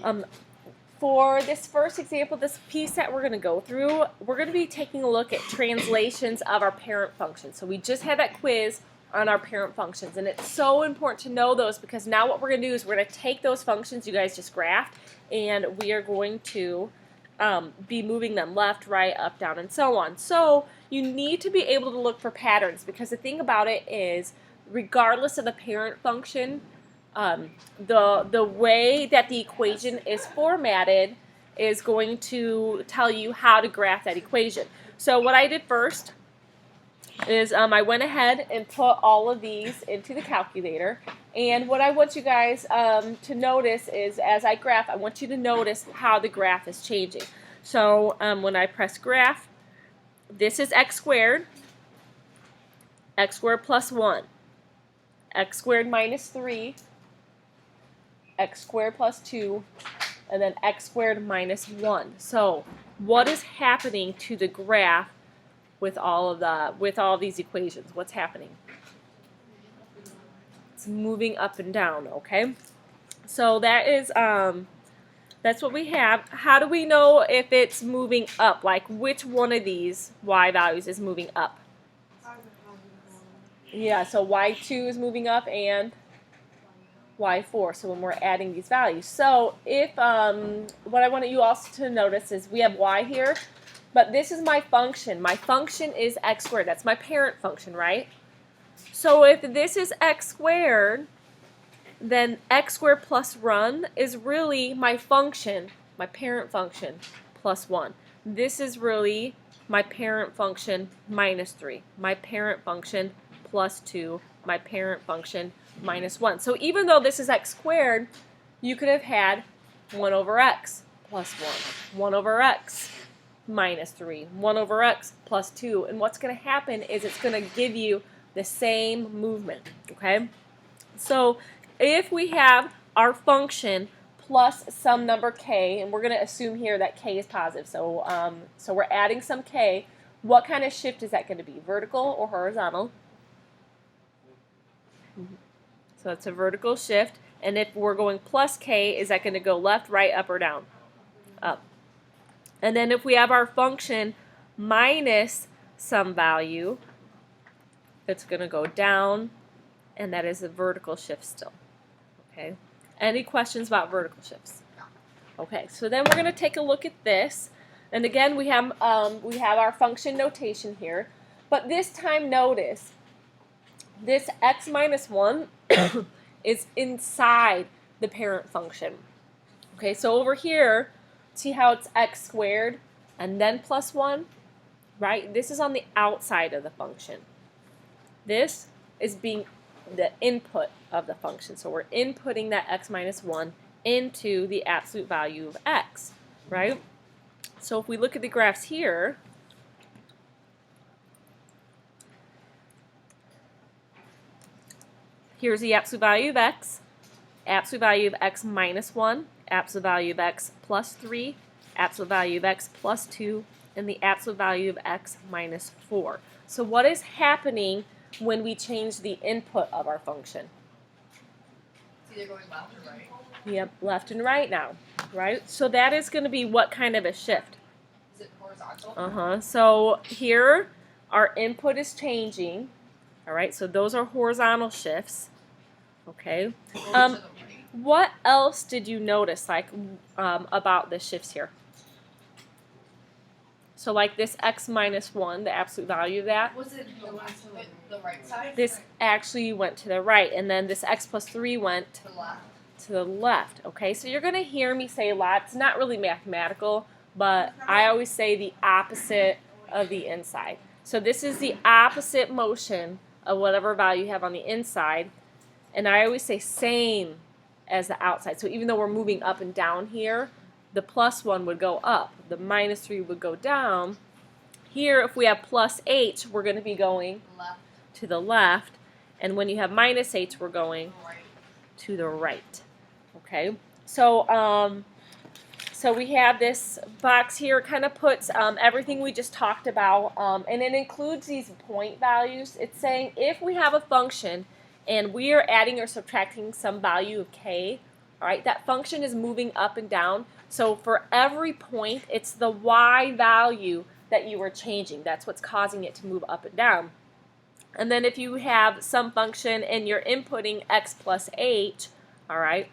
Um, for this first example, this piece that we're going to go through, we're going to be taking a look at translations of our parent functions. So we just had that quiz on our parent functions, and it's so important to know those because now what we're going to do is we're going to take those functions you guys just graphed, and we are going to be moving them left, right, up, down, and so on. So you need to be able to look for patterns because the thing about it is, regardless of the parent function, the way that the equation is formatted is going to tell you how to graph that equation. So what I did first is I went ahead and put all of these into the calculator, and what I want you guys to notice is as I graph, I want you to notice how the graph is changing. So when I press graph, this is x squared plus 1, x squared minus 3, x squared plus 2, and then x squared minus 1. So what is happening to the graph with all of these equations? What's happening? It's moving up and down, okay? So that is that's what we have. How do we know if it's moving up? Like which one of these y values is moving up? Yeah, so y2 is moving up and y4, so when we're adding these values. So if, what I want you also to notice is we have y here, but this is my function. My function is x squared. That's my parent function, right? So if this is x squared, then x squared plus 1 is really my function, my parent function, plus 1. This is really my parent function minus 3, my parent function plus 2, my parent function minus 1. So even though this is x squared, you could have had 1 over x plus 1, 1 over x minus 3, 1 over x plus 2. And what's going to happen is it's going to give you the same movement, okay? So if we have our function plus some number k, and we're going to assume here that k is positive, so we're adding some k, what kind of shift is that going to be, vertical or horizontal? So it's a vertical shift, and if we're going plus k, is that going to go left, right, up, or down? Up. And then if we have our function minus some value, it's going to go down, and that is a vertical shift still. Okay. Any questions about vertical shifts? Okay, so then we're going to take a look at this, and again we have our function notation here, but this time notice this x minus 1 is inside the parent function. Okay, so over here, see how it's x squared and then plus 1, right? This is on the outside of the function. This is being the input of the function. So we're inputting that x minus 1 into the absolute value of x, right? So if we look at the graphs here, here's the absolute value of x minus 1, absolute value of x plus 3, absolute value of x plus 2, and the absolute value of x minus 4. So what is happening when we change the input of our function? It's either going left or right. Yep, left and right now, right? So that is going to be what kind of a shift? Is it horizontal? So here our input is changing. All right, so those are horizontal shifts. Okay. What else did you notice, like, about the shifts here? So, like this x minus 1, the absolute value of that. Was it the right side? This actually went to the right, and then this x plus 3 went To the left. to the left. Okay, so you're going to hear me say a lot. It's not really mathematical, but I always say the opposite of the inside. So this is the opposite motion of whatever value you have on the inside, and I always say same as the outside. So even though we're moving up and down here, the plus 1 would go up, the minus 3 would go down. Here, if we have plus h, we're going to be going Left. to the left, and when you have minus h, we're going Right. to the right. Okay, so so we have this box here, kind of puts everything we just talked about, and it includes these point values. It's saying if we have a function and we are adding or subtracting some value of k, All right, that function is moving up and down. So for every point, it's the y value that you are changing. That's what's causing it to move up and down. And then if you have some function and you're inputting x plus h, all right,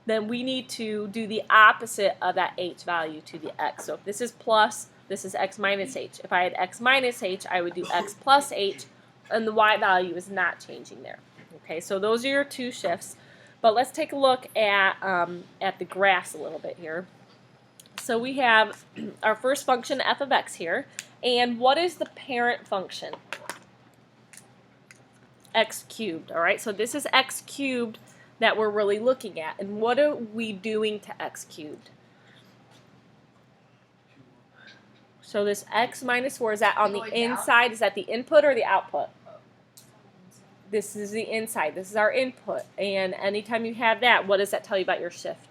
then we need to do the opposite of that h value to the x. So if this is plus, this is x minus h. If I had x minus h, I would do x plus h, and the y value is not changing there. Okay, so those are your two shifts. But let's take a look at the graphs a little bit here. So we have our first function f of x here, and what is the parent function? X cubed, all right? So this is x cubed that we're really looking at. And what are we doing to x cubed? So this x minus 4, is that on the inside? Is that the input or the output? This is the inside. This is our input. And anytime you have that, what does that tell you about your shift?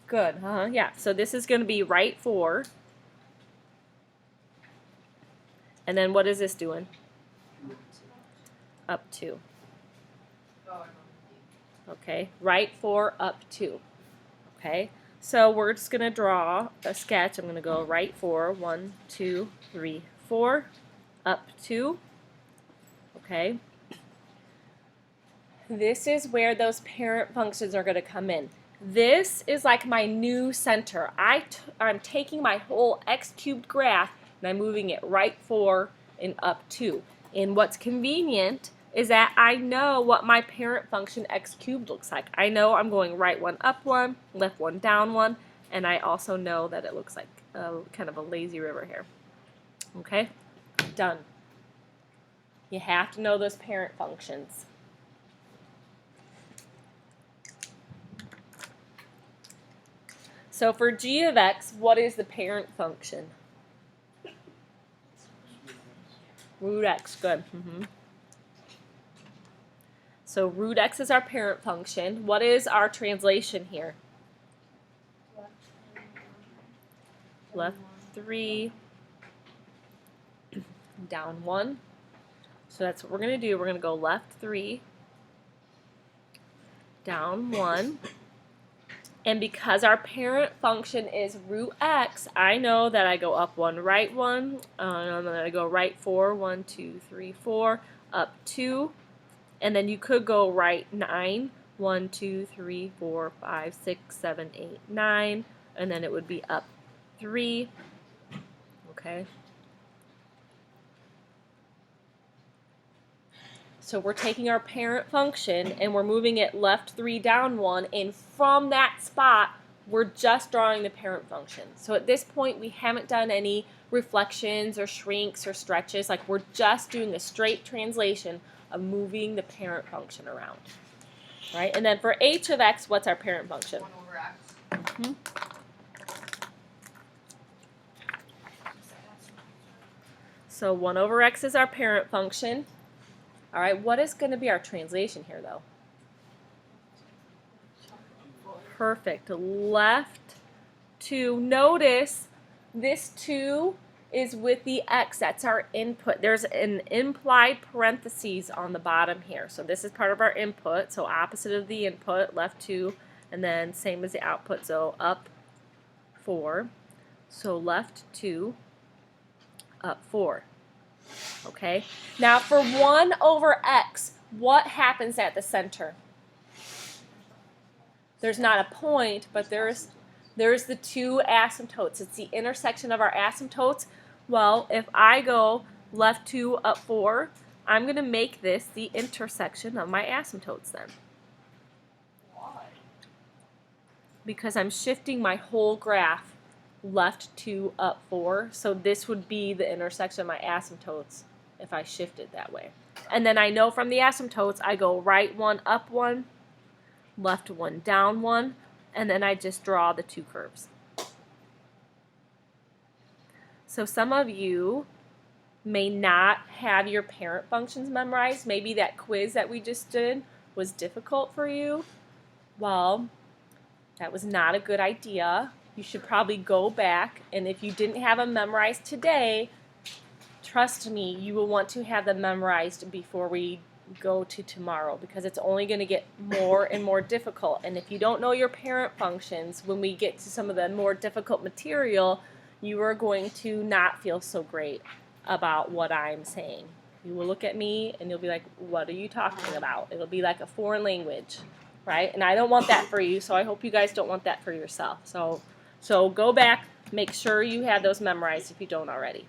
Good, yeah. So this is going to be right 4. And then what is this doing? Up 2. Okay, right 4, up 2. Okay, so we're just going to draw a sketch. I'm going to go right 4, 1, 2, 3, 4, up 2. Okay, this is where those parent functions are going to come in. This is like my new center. I'm taking my whole x cubed graph and I'm moving it right 4 and up 2. And what's convenient is that I know what my parent function x cubed looks like. I know I'm going right 1, up 1, left 1, down 1, and I also know that it looks like kind of a lazy river here. Okay, done. You have to know those parent functions. So for g of x, what is the parent function? Root x, good. So root x is our parent function. What is our translation here? Left 3, down 1. So that's what we're going to do. We're going to go left 3, down 1. And because our parent function is root x, I know that I go up 1, right 1, and then I go right 4, 1, 2, 3, 4, up 2. And then you could go right 9, 1, 2, 3, 4, 5, 6, 7, 8, 9, and then it would be up 3. Okay. So we're taking our parent function and we're moving it left 3, down 1, and from that spot, we're just drawing the parent function. So at this point, we haven't done any reflections or shrinks or stretches. Like, we're just doing a straight translation of moving the parent function around. Right? And then for h of x, what's our parent function? 1 over x. So 1 over x is our parent function. All right, what is going to be our translation here, though? Perfect. Left 2. Notice this 2 is with the x. That's our input. There's an implied parentheses on the bottom here. So this is part of our input. So opposite of the input, left 2, and then same as the output. So up 4. So left 2, up 4. Okay, now for 1 over x, what happens at the center? There's not a point, but there's the two asymptotes. It's the intersection of our asymptotes. Well, if I go left 2, up 4, I'm going to make this the intersection of my asymptotes then. Why? Because I'm shifting my whole graph left 2, up 4. So this would be the intersection of my asymptotes if I shifted that way. And then I know from the asymptotes, I go right 1, up 1, left 1, down 1, and then I just draw the two curves. So some of you may not have your parent functions memorized. Maybe that quiz that we just did was difficult for you. Well, that was not a good idea. You should probably go back, and if you didn't have them memorized today, trust me, you will want to have them memorized before we go to tomorrow, because it's only going to get more and more difficult. And if you don't know your parent functions, when we get to some of the more difficult material, you are going to not feel so great about what I'm saying. You will look at me and you'll be like, what are you talking about? It'll be like a foreign language, right? And I don't want that for you, so I hope you guys don't want that for yourself. So go back, make sure you have those memorized if you don't already.